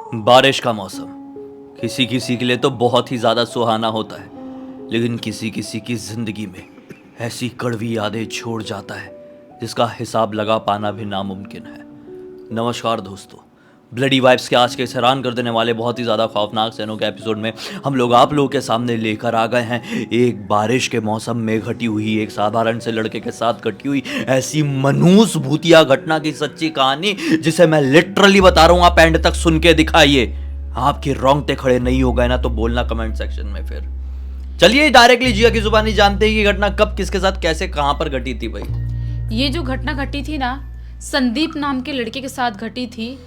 बारिश का मौसम किसी किसी के लिए तो बहुत ही ज़्यादा सुहाना होता है, लेकिन किसी किसी की ज़िंदगी में ऐसी कड़वी यादें छोड़ जाता है जिसका हिसाब लगा पाना भी नामुमकिन है। नमस्कार दोस्तों, ब्लडी वाइब्स के आज के इस हैरान कर देने वाले बहुत ही ज़्यादा खौफनाक सैनों के एपिसोड में हम लोग आप लोगों के सामने लेकर आ गए हैं एक बारिश के मौसम में घटी हुई एक साधारण से लड़के के साथ घटी हुई ऐसी मनहूस भूतिया घटना की सच्ची कहानी, जिसे मैं लिटरली बता रहा हूँ। आप एंड तक सुन के दिखाइए। आपके रोंगटे खड़े नहीं हो गए ना तो बोलना कमेंट सेक्शन में। फिर चलिए डायरेक्टली जिया की जुबानी जानते हैं कि घटना कब किसके साथ कैसे कहां पर घटी थी। भाई ये जो घटना घटी थी ना, संदीप नाम के लड़के के साथ घटी थी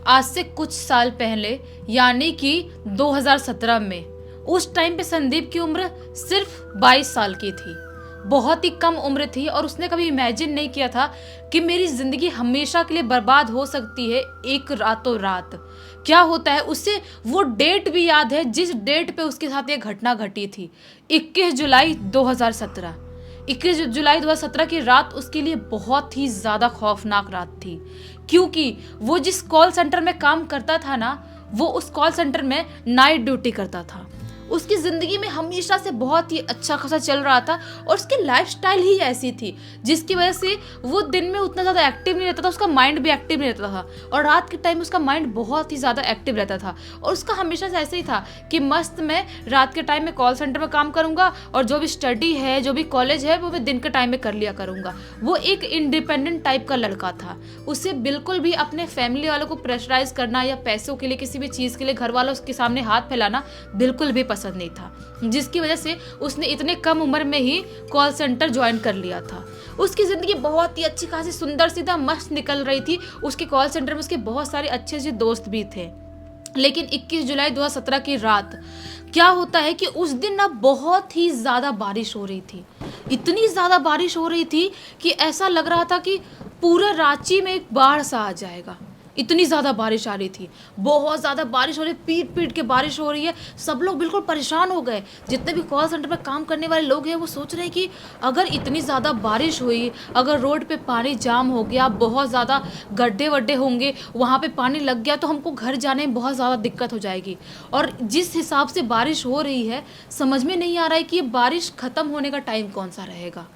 आज से कुछ साल पहले, यानी कि 2017 में। उस टाइम पे संदीप की उम्र सिर्फ 22 साल की थी, बहुत ही कम उम्र थी। और उसने कभी इमेजिन नहीं किया था कि मेरी जिंदगी हमेशा के लिए बर्बाद हो सकती है एक रातों रात। क्या होता है, उससे वो डेट भी याद है जिस डेट पे उसके साथ ये घटना घटी थी। 21 जुलाई 2017। 21 जुलाई 2017 की रात उसके लिए बहुत ही ज़्यादा खौफनाक रात थी, क्योंकि वो जिस कॉल सेंटर में काम करता था ना, वो उस कॉल सेंटर में नाइट ड्यूटी करता था। उसकी ज़िंदगी में हमेशा से बहुत ही अच्छा खासा चल रहा था और उसकी लाइफस्टाइल ही ऐसी थी जिसकी वजह से वो दिन में उतना ज़्यादा एक्टिव नहीं रहता था, उसका माइंड भी एक्टिव नहीं रहता था। और रात के टाइम उसका माइंड बहुत ही ज़्यादा एक्टिव रहता था। और उसका हमेशा से ऐसे ही था कि मस्त मैं रात के टाइम में कॉल सेंटर में काम करूँगा और जो भी स्टडी है, जो भी कॉलेज है, वो मैं दिन के टाइम में कर लिया करूँगा। वो एक इंडिपेंडेंट टाइप का लड़का था। उसे बिल्कुल भी अपने फैमिली वालों को प्रेशराइज करना या पैसों के लिए, किसी भी चीज़ के लिए घर वालों के सामने हाथ फैलाना बिल्कुल भी पसंद नहीं था, जिसकी वजह से उसने इतने कम उम्र में ही कॉल सेंटर ज्वाइन कर लिया था। उसकी ज़िंदगी बहुत ही अच्छी खासी सुंदर सीधा मस्त निकल रही थी। उसके कॉल सेंटर में उसके बहुत सारे अच्छे अच्छे दोस्त भी थे। लेकिन 21 जुलाई 2017 की रात क्या होता है कि उस दिन ना बहुत ही ज़्यादा बारिश हो रही थी। इतनी ज़्यादा बारिश हो रही थी कि ऐसा लग रहा था कि पूरा रांची में एक बाढ़ सा आ जाएगा। इतनी ज़्यादा बारिश आ रही थी, बहुत ज़्यादा बारिश हो रही है, पीट पीट के बारिश हो रही है। सब लोग बिल्कुल परेशान हो गए। जितने भी कॉल सेंटर में काम करने वाले लोग हैं वो सोच रहे हैं कि अगर इतनी ज़्यादा बारिश हुई, अगर रोड पे पानी जाम हो गया, बहुत ज़्यादा गड्ढे वड्ढे होंगे, वहाँ पे पानी लग गया तो हमको घर जाने में बहुत ज़्यादा दिक्कत हो जाएगी। और जिस हिसाब से बारिश हो रही है, समझ में नहीं आ रहा है कि ये बारिश ख़त्म होने का टाइम कौन सा रहेगा।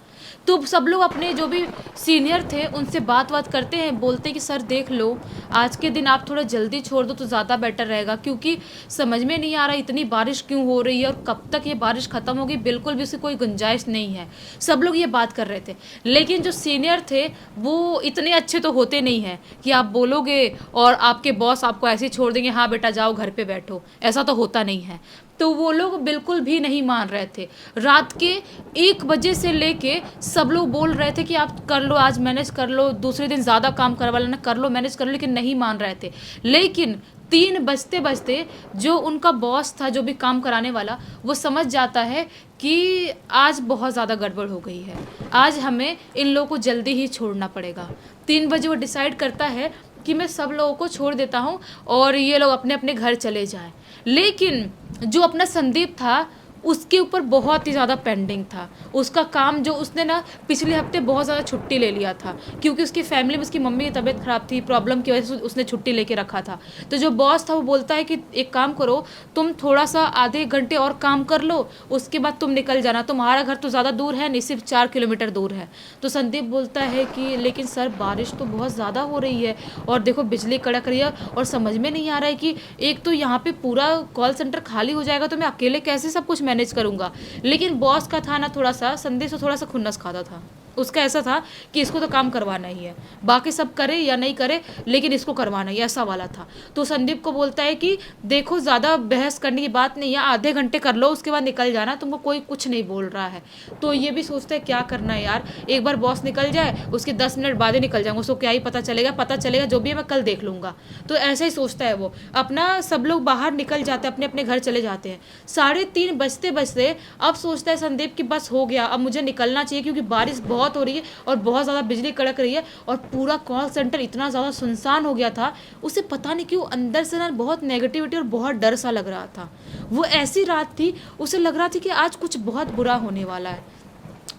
तो सब लोग अपने जो भी सीनियर थे उनसे बात करते हैं, बोलते हैं कि सर देख लो, आज के दिन आप थोड़ा जल्दी छोड़ दो तो ज़्यादा बेटर रहेगा, क्योंकि समझ में नहीं आ रहा इतनी बारिश क्यों हो रही है और कब तक ये बारिश ख़त्म होगी, बिल्कुल भी उसकी कोई गुंजाइश नहीं है। सब लोग ये बात कर रहे थे। लेकिन जो सीनियर थे वो इतने अच्छे तो होते नहीं हैं कि आप बोलोगे और आपके बॉस आपको ऐसे ही छोड़ देंगे, हाँ बेटा जाओ घर पे बैठो, ऐसा तो होता नहीं है। तो वो लोग बिल्कुल भी नहीं मान रहे थे। रात के 1 बजे से लेके सब लोग बोल रहे थे कि आप कर लो, आज मैनेज कर लो, दूसरे दिन ज़्यादा काम करवा लेना, कर लो मैनेज कर लो, लेकिन नहीं मान रहे थे। लेकिन 3 बजते बजते जो उनका बॉस था, जो भी काम कराने वाला, वो समझ जाता है कि आज बहुत ज़्यादा गड़बड़ हो गई है, आज हमें इन लोगों को जल्दी ही छोड़ना पड़ेगा। 3 बजे वो डिसाइड करता है कि मैं सब लोगों को छोड़ देता हूँ और ये लोग अपने अपने घर चले जाएं। लेकिन जो अपना संदीप था उसके ऊपर बहुत ही ज़्यादा पेंडिंग था। उसका काम जो उसने ना पिछले हफ्ते बहुत ज़्यादा छुट्टी ले लिया था, क्योंकि उसकी फैमिली में उसकी मम्मी की तबीयत ख़राब थी, प्रॉब्लम की वजह से उसने छुट्टी लेके रखा था। तो जो बॉस था वो बोलता है कि एक काम करो, तुम थोड़ा सा आधे घंटे और काम कर लो, उसके बाद तुम निकल जाना, तुम्हारा घर तो ज़्यादा दूर है नहीं, सिर्फ 4 किलोमीटर दूर है। तो संदीप बोलता है कि लेकिन सर बारिश तो बहुत ज़्यादा हो रही है और देखो बिजली कड़क रही है और समझ में नहीं आ रहा है कि एक तो यहाँ पे पूरा कॉल सेंटर खाली हो जाएगा तो मैं अकेले कैसे सब कुछ मैनेज करूँगा। लेकिन बॉस का था ना, थोड़ा सा संदेश से थोड़ा सा खुन्नस खाता था। उसका ऐसा था कि इसको तो काम करवाना ही है, बाकी सब करे या नहीं करे लेकिन इसको करवाना ही, ऐसा वाला था। तो संदीप को बोलता है कि देखो ज़्यादा बहस करने की बात नहीं है, आधे घंटे कर लो उसके बाद निकल जाना, तुमको कोई कुछ नहीं बोल रहा है। तो ये भी सोचता है क्या करना है यार, एक बार बॉस निकल जाए उसके 10 मिनट बाद ही निकल जाऊँगा, उसको क्या ही पता चलेगा जो भी है मैं कल देख लूँगा। तो ऐसा ही सोचता है वो। अपना सब लोग बाहर निकल जाते हैं, अपने अपने घर चले जाते हैं। 3:30 बजते बजते अब सोचता है संदीप कि बस हो गया, अब मुझे निकलना चाहिए, क्योंकि बारिश बहुत हो रही है और बहुत ज़्यादा बिजली कड़क रही है और पूरा कॉल सेंटर इतना ज़्यादा सुनसान हो गया था। उसे पता नहीं क्यों अंदर से ना बहुत नेगेटिविटी और बहुत डर सा लग रहा था। वो ऐसी रात थी, उसे लग रहा था कि आज कुछ बहुत बुरा होने वाला है।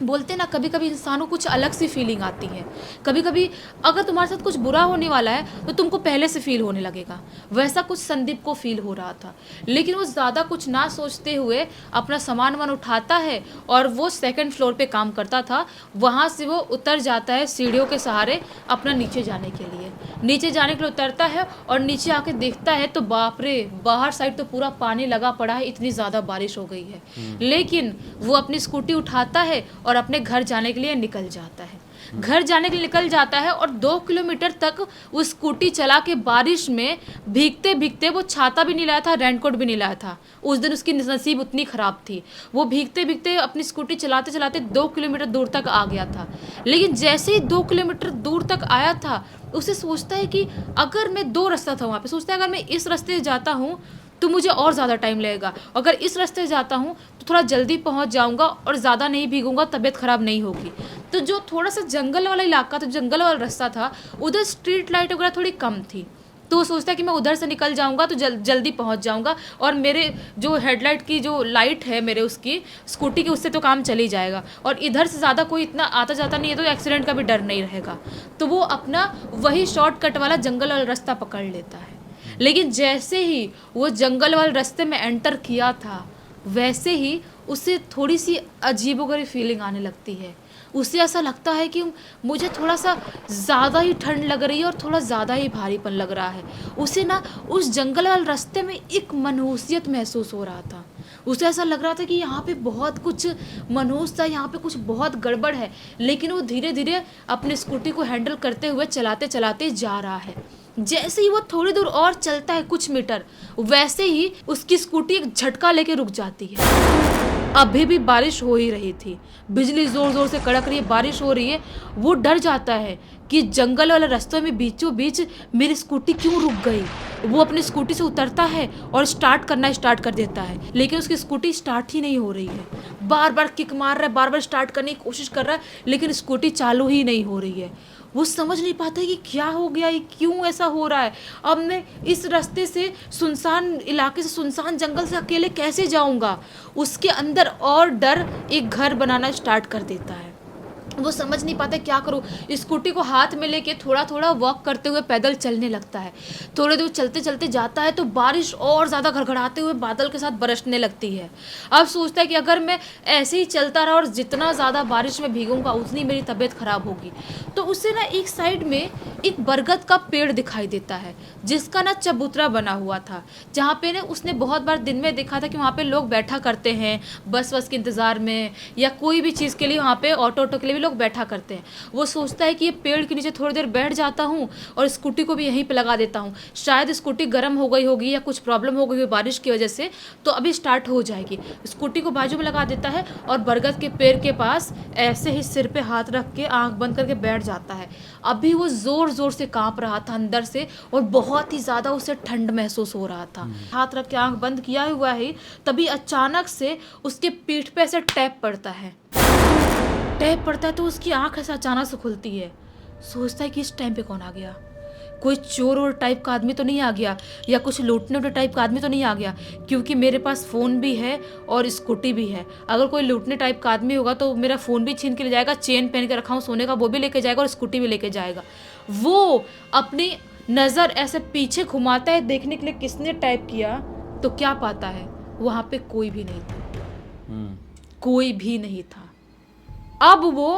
बोलते ना, कभी कभी इंसानों को कुछ अलग सी फीलिंग आती है। कभी कभी अगर तुम्हारे साथ कुछ बुरा होने वाला है तो तुमको पहले से फील होने लगेगा। वैसा कुछ संदीप को फील हो रहा था। लेकिन वो ज़्यादा कुछ ना सोचते हुए अपना सामान वान उठाता है और वो सेकंड फ्लोर पे काम करता था, वहाँ से वो उतर जाता है सीढ़ियों के सहारे अपना नीचे जाने के लिए। नीचे जाने के लिए उतरता है और नीचे आके देखता है तो बाप रे, बाहर साइड तो पूरा पानी लगा पड़ा है, इतनी ज़्यादा बारिश हो गई है। लेकिन वो अपनी स्कूटी उठाता है और अपने घर जाने के लिए निकल जाता है। घर जाने के लिए निकल जाता है और 2 किलोमीटर तक वो स्कूटी चला के बारिश में भीगते भीगते, वो छाता भी नहीं लाया था, रेनकोट भी नहीं लाया था। उस दिन उसकी नसीब उतनी ख़राब थी। वो भीगते भीगते अपनी स्कूटी चलाते चलाते 2 किलोमीटर दूर तक आ गया था। लेकिन जैसे ही 2 किलोमीटर दूर तक आया था, उसे सोचता है कि अगर मैं 2 रास्ता था वहाँ पे, सोचता है अगर मैं इस रास्ते से जाता हूँ तो मुझे और ज़्यादा टाइम लगेगा, अगर इस रास्ते से जाता हूँ तो थोड़ा जल्दी पहुँच जाऊँगा और ज़्यादा नहीं भीगूंगा, तबीयत ख़राब नहीं होगी। तो जो थोड़ा सा जंगल वाला इलाका था, जंगल वाला रास्ता था, उधर स्ट्रीट लाइट वगैरह थोड़ी कम थी। तो वो सोचता है कि मैं उधर से निकल जाऊंगा तो जल्दी पहुंच जाऊंगा और मेरे जो हेडलाइट की जो लाइट है मेरे उसकी स्कूटी की, उससे तो काम चल ही जाएगा और इधर से ज़्यादा कोई इतना आता जाता नहीं है, तो एक्सीडेंट का भी डर नहीं रहेगा। तो वो अपना वही शॉर्टकट वाला जंगल वाला रास्ता पकड़ लेता है। लेकिन जैसे ही वो जंगल वाले रास्ते में एंटर किया था, वैसे ही उसे थोड़ी सी अजीबोगरीब फीलिंग आने लगती है। उसे ऐसा लगता है कि मुझे थोड़ा सा ज़्यादा ही ठंड लग रही है और थोड़ा ज़्यादा ही भारीपन लग रहा है। उसे ना उस जंगल वाले रास्ते में एक मनहूसियत महसूस हो रहा था। उसे ऐसा लग रहा था कि यहाँ पे बहुत कुछ मनहूस था, यहाँ पे कुछ बहुत गड़बड़ है। लेकिन वो धीरे धीरे अपनी स्कूटी को हैंडल करते हुए चलाते चलाते जा रहा है। जैसे ही वो थोड़ी दूर और चलता है, कुछ मीटर, वैसे ही उसकी स्कूटी एक झटका लेके रुक जाती है। अभी भी बारिश हो ही रही थी, बिजली जोर जोर से कड़क रही है, बारिश हो रही है। वो डर जाता है कि जंगल वाले रास्ते में बीचों बीच मेरी स्कूटी क्यों रुक गई। वो अपनी स्कूटी से उतरता है और स्टार्ट करना स्टार्ट कर देता है, लेकिन उसकी स्कूटी स्टार्ट ही नहीं हो रही है। बार बार किक मार रहा है, बार बार स्टार्ट करने की कोशिश कर रहा है, लेकिन स्कूटी चालू ही नहीं हो रही है। वो समझ नहीं पाता कि क्या हो गया, ये क्यों ऐसा हो रहा है। अब मैं इस रास्ते से, सुनसान इलाके से, सुनसान जंगल से अकेले कैसे जाऊंगा। उसके अंदर और डर एक घर बनाना स्टार्ट कर देता है। वो समझ नहीं पाता क्या करूँ। स्कूटी को हाथ में लेके थोड़ा थोड़ा वॉक करते हुए पैदल चलने लगता है। थोड़े दूर चलते चलते जाता है तो बारिश और ज़्यादा घड़घड़ाते हुए बादल के साथ बरसने लगती है। अब सोचता है कि अगर मैं ऐसे ही चलता रहा और जितना ज़्यादा बारिश में भीगूंगा उतनी मेरी तबीयत ख़राब होगी। तो उसे ना एक साइड में एक बरगद का पेड़ दिखाई देता है, जिसका ना चबूतरा बना हुआ था, जहाँ पे ना उसने बहुत बार दिन में देखा था कि वहाँ पे लोग बैठा करते हैं बस के इंतज़ार में, या कोई भी चीज़ के लिए वहाँ पे ऑटो के लिए भी लोग बैठा करते हैं। वो सोचता है कि ये पेड़ के नीचे थोड़ी देर बैठ जाता हूँ और स्कूटी को भी यहीं पे लगा देता हूँ, शायद स्कूटी गर्म हो गई होगी या कुछ प्रॉब्लम हो गई होगी बारिश की वजह से, तो अभी स्टार्ट हो जाएगी। स्कूटी को बाजू में लगा देता है और बरगद के पेड़ के पास ऐसे ही सिर पे हाथ रख के आंख बंद करके बैठ जाता है। अभी वो जोर जोर से कांप रहा था अंदर से और बहुत ही ज़्यादा उसे ठंड महसूस हो रहा था। हाथ रख के आंख बंद किया हुआ है, तभी अचानक से उसके पीठ पे ऐसे टैप पड़ता है। टैप पड़ता है तो उसकी आंख ऐसे अचानक से खुलती है। सोचता है कि इस टाइम पे कौन आ गया, कोई चोर और टाइप का आदमी तो नहीं आ गया, या कुछ लूटने वाले टाइप का आदमी तो नहीं आ गया, क्योंकि मेरे पास फ़ोन भी है और स्कूटी भी है। अगर कोई लूटने टाइप का आदमी होगा तो मेरा फ़ोन भी छीन के ले जाएगा, चेन पहन के रखा हूँ सोने का वो भी लेके जाएगा और स्कूटी भी लेके जाएगा। वो अपनी नज़र ऐसे पीछे घुमाता है देखने के लिए किसने टाइप किया, तो क्या पाता है वहाँ पे कोई भी नहीं था। कोई भी नहीं था। अब वो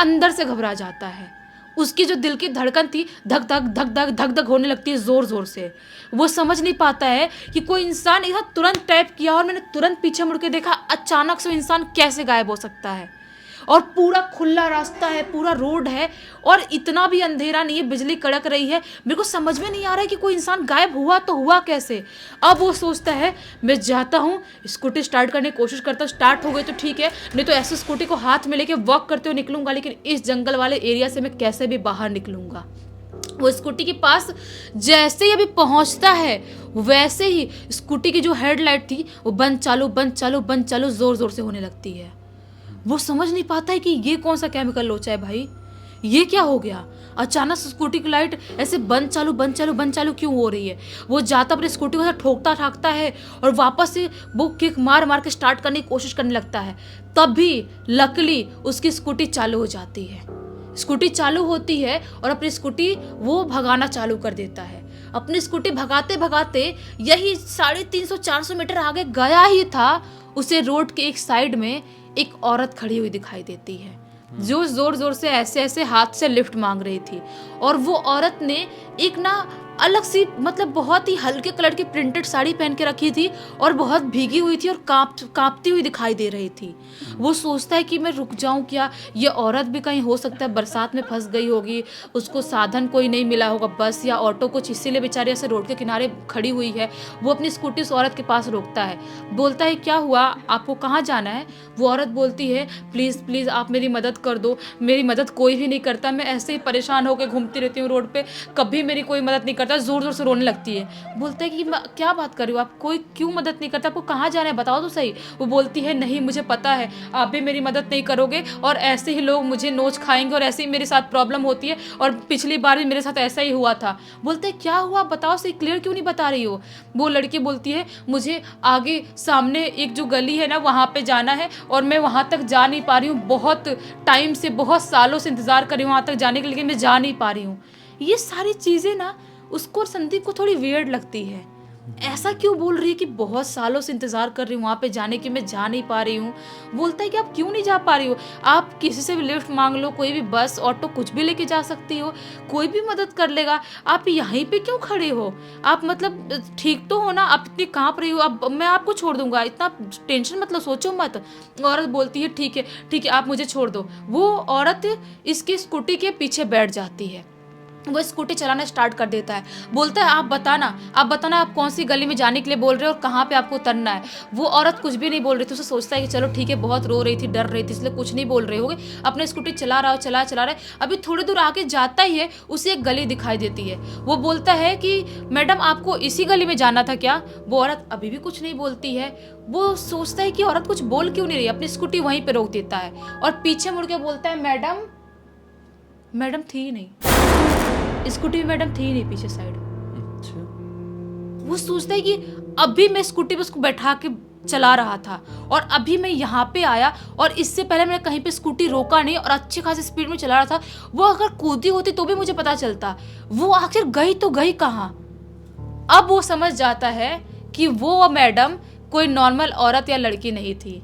अंदर से घबरा जाता है। उसकी जो दिल की धड़कन थी धक धक धक धक धक धक होने लगती है जोर जोर से। वो समझ नहीं पाता है कि कोई इंसान इधर तुरंत टैप किया और मैंने तुरंत पीछे मुड़ के देखा, अचानक से इंसान कैसे गायब हो सकता है। और पूरा खुला रास्ता है, पूरा रोड है और इतना भी अंधेरा नहीं है, बिजली कड़क रही है। मेरे को समझ में नहीं आ रहा है कि कोई इंसान गायब हुआ तो हुआ कैसे। अब वो सोचता है मैं जाता हूँ, स्कूटी स्टार्ट करने की कोशिश करता हूँ, स्टार्ट हो गई तो ठीक है, नहीं तो ऐसे स्कूटी को हाथ में लेके वॉक करते हुए निकलूंगा, लेकिन इस जंगल वाले एरिया से मैं कैसे भी बाहर निकलूंगा। वो स्कूटी के पास जैसे ही अभी पहुंचता है, वैसे ही स्कूटी की जो हेडलाइट थी वो बंद चालू बंद चालू बंद चालू जोर जोर से होने लगती है। वो समझ नहीं पाता है कि ये कौन सा केमिकल लोचा है भाई, ये क्या हो गया, अचानक से स्कूटी की लाइट ऐसे बंद चालू बंद चालू बंद चालू क्यों हो रही है। वो जाता अपनी स्कूटी को ठोकता ठाकता है और वापस से वो किक मार मार के स्टार्ट करने की कोशिश करने लगता है। तब भी लकीली उसकी स्कूटी चालू हो जाती है। स्कूटी चालू होती है और अपनी स्कूटी वो भगाना चालू कर देता है। अपनी स्कूटी भगाते भगाते यही 350-400 मीटर आगे गया ही था, उसे रोड के एक साइड में एक औरत खड़ी हुई दिखाई देती है जो जोर जोर से ऐसे ऐसे हाथ से लिफ्ट मांग रही थी। और वो औरत ने एक ना अलग सी मतलब बहुत ही हल्के कलर की प्रिंटेड साड़ी पहन के रखी थी और बहुत भीगी हुई थी और कांपती हुई दिखाई दे रही थी। वो सोचता है कि मैं रुक जाऊं क्या, ये औरत भी कहीं हो सकता है बरसात में फंस गई होगी, उसको साधन कोई नहीं मिला होगा, बस या ऑटो कुछ, इसीलिए बेचारी ऐसे रोड के किनारे खड़ी हुई है। वो अपनी स्कूटी उस औरत के पास रोकता है, बोलता है क्या हुआ, आपको कहाँ जाना है। वो औरत बोलती है प्लीज़ प्लीज़ आप मेरी मदद कर दो, मेरी मदद कोई भी नहीं करता, मैं ऐसे ही परेशान होकर घूमती रहती हूँ रोड पे, कभी मेरी कोई मदद नहीं करता। जोर जोर से रोने लगती है। बोलता है कि क्या बात कर रही हो आप, कोई क्यों मदद नहीं करता, आपको कहाँ जाना है बताओ तो सही। वो बोलती है नहीं मुझे पता है आप भी मेरी मदद नहीं करोगे और ऐसे ही लोग मुझे नोच खाएंगे और ऐसे ही मेरे साथ प्रॉब्लम होती है और पिछली बार भी मेरे साथ ऐसा ही हुआ था। बोलते हैं क्या हुआ बताओ सही, क्लियर क्यों नहीं बता रही हो। वो लड़की बोलती है मुझे आगे सामने एक जो गली है ना वहाँ पे जाना है और मैं वहाँ तक जा नहीं पा रही हूँ, बहुत टाइम से बहुत सालों से इंतजार कर रही हूँ वहाँ तक जाने के लिए, मैं जा नहीं पा रही हूँ। ये सारी चीज़ें ना उसको और संदीप को थोड़ी वियर्ड लगती है। ऐसा क्यों बोल रही है कि बहुत सालों से इंतजार कर रही हूँ वहाँ पे जाने की, मैं जा नहीं पा रही हूँ। बोलता है कि आप क्यों नहीं जा पा रही हो, आप किसी से भी लिफ्ट मांग लो, कोई भी बस ऑटो कुछ भी लेके जा सकती हो, कोई भी मदद कर लेगा, आप यहीं पे क्यों खड़े हो, आप मतलब ठीक तो हो ना, आप इतनी कांप रही हो, अब मैं आपको छोड़ दूंगा, इतना टेंशन मतलब सोचो मत। औरत बोलती है ठीक है आप मुझे छोड़ दो। वो औरत इसकी स्कूटी के पीछे बैठ जाती है, वो स्कूटी चलाना स्टार्ट कर देता है। बोलता है आप बताना आप कौन सी गली में जाने के लिए बोल रहे हो और कहाँ पे आपको उतरना है। वो औरत कुछ भी नहीं बोल रही थी, उसे सोचता है कि चलो ठीक है, बहुत रो रही थी, डर रही थी, इसलिए कुछ नहीं बोल रहे होगे, अपने स्कूटी चला रहा है। अभी थोड़ी दूर आगे जाता ही है, उसे एक गली दिखाई देती है। वो बोलता है कि मैडम आपको इसी गली में जाना था क्या। वो औरत अभी भी कुछ नहीं बोलती है। वो सोचता है कि औरत कुछ बोल क्यों नहीं रही, अपनी स्कूटी वहीं पर रोक देता है और पीछे मुड़ के बोलता है मैडम थी नहीं, स्कूटी में मैडम थी नहीं पीछे साइड। अच्छा। वो सोचता है कि अभी मैं स्कूटी पे उसको बैठा के चला रहा था और अभी मैं यहाँ पे आया और इससे पहले मैंने कहीं पे स्कूटी रोका नहीं और अच्छी खासी स्पीड में चला रहा था। वो अगर कूदी होती तो भी मुझे पता चलता, वो आखिर गई तो गई कहाँ। अब वो समझ जाता है कि वो मैडम कोई नॉर्मल औरत या लड़की नहीं थी,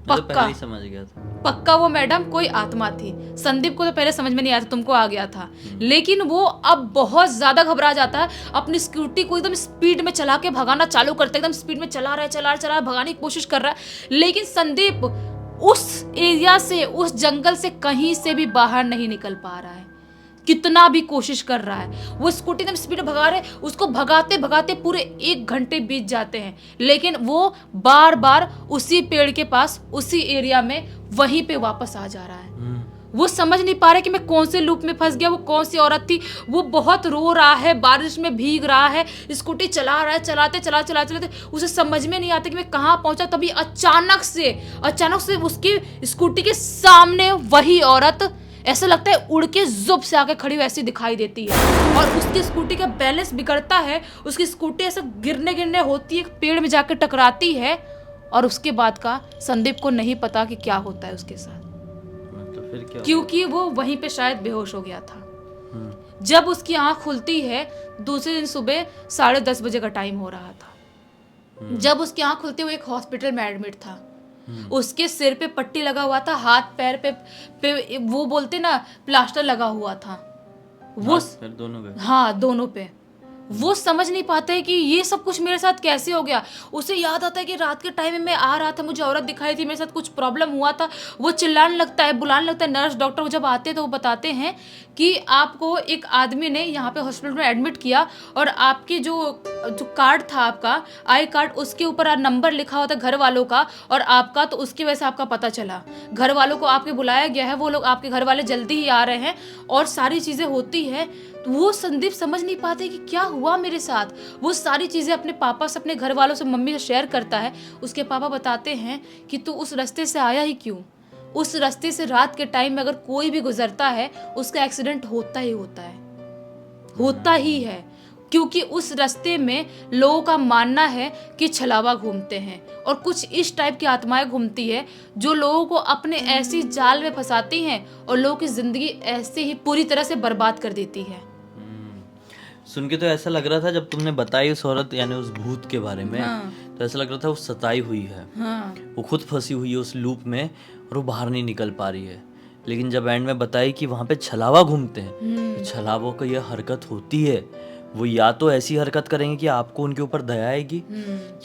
पक्का समझ गया था, पक्का वो मैडम कोई आत्मा थी। संदीप को तो पहले समझ में नहीं आया था, तुमको आ गया था, लेकिन वो अब बहुत ज्यादा घबरा जाता है, अपनी स्कूटी को एकदम स्पीड में चला के भगाना चालू करता है, एकदम स्पीड में चला रहा है भगाने की कोशिश कर रहा है। लेकिन संदीप उस एरिया से, उस जंगल से कहीं से भी बाहर नहीं निकल पा रहा है, कितना भी कोशिश कर रहा है। वो स्कूटी एकदम स्पीड में भगा रहे, उसको भगाते भगाते पूरे 1 घंटे बीत जाते हैं, लेकिन वो बार बार उसी पेड़ के पास, उसी एरिया में वहीं पे वापस आ जा रहा है। वो समझ नहीं पा रहा कि मैं कौन से लूप में फंस गया, वो कौन सी औरत थी। वो बहुत रो रहा है, बारिश में भीग रहा है, स्कूटी चला रहा है, चलाते उसे समझ में नहीं आता कि मैं कहाँ पहुंचा। तभी अचानक से उसकी स्कूटी के सामने वही औरत, ऐसा लगता है उड़ के जुब से आके खड़ी वैसी दिखाई देती है और उसकी स्कूटी का बैलेंस बिगड़ता है, उसकी स्कूटी ऐसे गिरने होती है, पेड़ में जाकर टकराती है और उसके बाद का संदीप को नहीं पता कि क्या होता है उसके साथ। तो फिर क्या, क्योंकि वो वहीं पे शायद बेहोश हो गया था। जब उसकी आंख खुलती है, दूसरे दिन सुबह 10:30 बजे का टाइम हो रहा था। जब उसकी आंख खुलती है, वो एक हॉस्पिटल में एडमिट था। उसके सिर पे पट्टी लगा हुआ था, हाथ पैर पे वो बोलते ना प्लास्टर लगा हुआ था, वो दोनों पे। हाँ दोनों पे। वो समझ नहीं पाता है कि ये सब कुछ मेरे साथ कैसे हो गया। उसे याद आता है कि रात के टाइम में मैं आ रहा था, मुझे औरत दिखाई थी, मेरे साथ कुछ प्रॉब्लम हुआ था। वो चिल्लाने लगता है, बुलाने लगता है। नर्स डॉक्टर जब आते हैं तो वो बताते हैं कि आपको एक आदमी ने यहाँ पे हॉस्पिटल में एडमिट किया और आपकी जो कार्ड था, आपका आई कार्ड, उसके ऊपर नंबर लिखा हुआ था घर वालों का और आपका, तो उसकी वजह से आपका पता चला। घर वालों को आपके बुलाया गया है, वो लोग आपके घर वाले जल्दी ही आ रहे हैं और सारी चीज़ें होती है। वो संदीप समझ नहीं पाते कि क्या हुआ मेरे साथ। वो सारी चीज़ें अपने पापा से, अपने घर वालों से, मम्मी से शेयर करता है। उसके पापा बताते हैं कि तू उस रास्ते से आया ही क्यों, उस रास्ते से रात के टाइम में अगर कोई भी गुजरता है उसका एक्सीडेंट होता ही होता है, होता ही है। क्योंकि उस रास्ते में लोगों का मानना है कि छलावा घूमते हैं और कुछ इस टाइप की आत्माएं घूमती है जो लोगों को अपने ऐसी जाल में फंसाती हैं और लोगों की जिंदगी ऐसे ही पूरी तरह से बर्बाद कर देती है। सुन के तो ऐसा लग रहा था जब तुमने बताई उस औरत यानी उस भूत के बारे में, तो ऐसा लग रहा था वो सताई हुई है, वो खुद फंसी हुई है उस लूप में और वो बाहर नहीं निकल पा रही है। लेकिन जब एंड में बताई कि वहाँ पे छलावा घूमते हैं, तो छलावों को यह हरकत होती है, वो या तो ऐसी हरकत करेंगे कि आपको उनके ऊपर दया आएगी,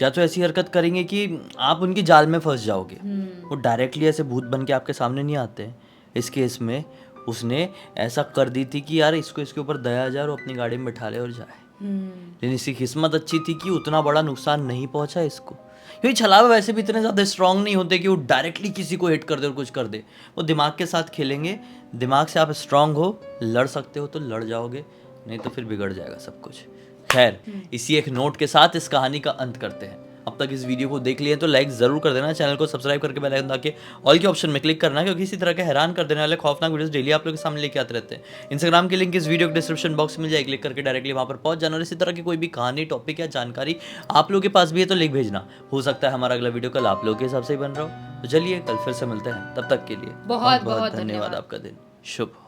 या तो ऐसी हरकत करेंगे कि आप उनकी जाल में फंस जाओगे। वो डायरेक्टली ऐसे भूत बन के आपके सामने नहीं आते हैं। इस केस में उसने ऐसा कर दी थी कि यार इसको इसके ऊपर दया आ जाए और अपनी गाड़ी में बैठा ले और जाए। लेकिन इसकी किस्मत अच्छी थी कि उतना बड़ा नुकसान नहीं पहुंचा इसको, क्योंकि छलावे वैसे भी इतने ज़्यादा स्ट्रांग नहीं होते कि वो डायरेक्टली किसी को हिट कर दे और कुछ कर दे। वो दिमाग के साथ खेलेंगे, दिमाग से आप स्ट्रांग हो, लड़ सकते हो तो लड़ जाओगे, नहीं तो फिर बिगड़ जाएगा सब कुछ। खैर, इसी एक नोट के साथ इस कहानी का अंत करते हैं। अब तक इस वीडियो को देख लिए तो लाइक जरूर कर देना, चैनल को सब्सक्राइब करके बेल आइकन दबा के ऑल के ऑप्शन में क्लिक करना, क्योंकि इसी तरह के हैरान कर देने वाले खौफनाक वीडियोस डेली आप लोगों के सामने लेके आते रहते हैं। इंस्टाग्राम की लिंक इस वीडियो के डिस्क्रिप्शन बॉक्स में मिल जाएगी, क्लिक करके डायरेक्टली वहां पर पहुंच जाना। और इसी तरह की कोई भी कहानी, टॉपिक या जानकारी आप लोगों के पास भी है तो लिख भेजना, हो सकता है हमारा अगला वीडियो कल आप लोगों के हिसाब से ही बन रहा हो। तो चलिए कल फिर से मिलते हैं, तब तक के लिए बहुत बहुत धन्यवाद। आपका दिन शुभ हो।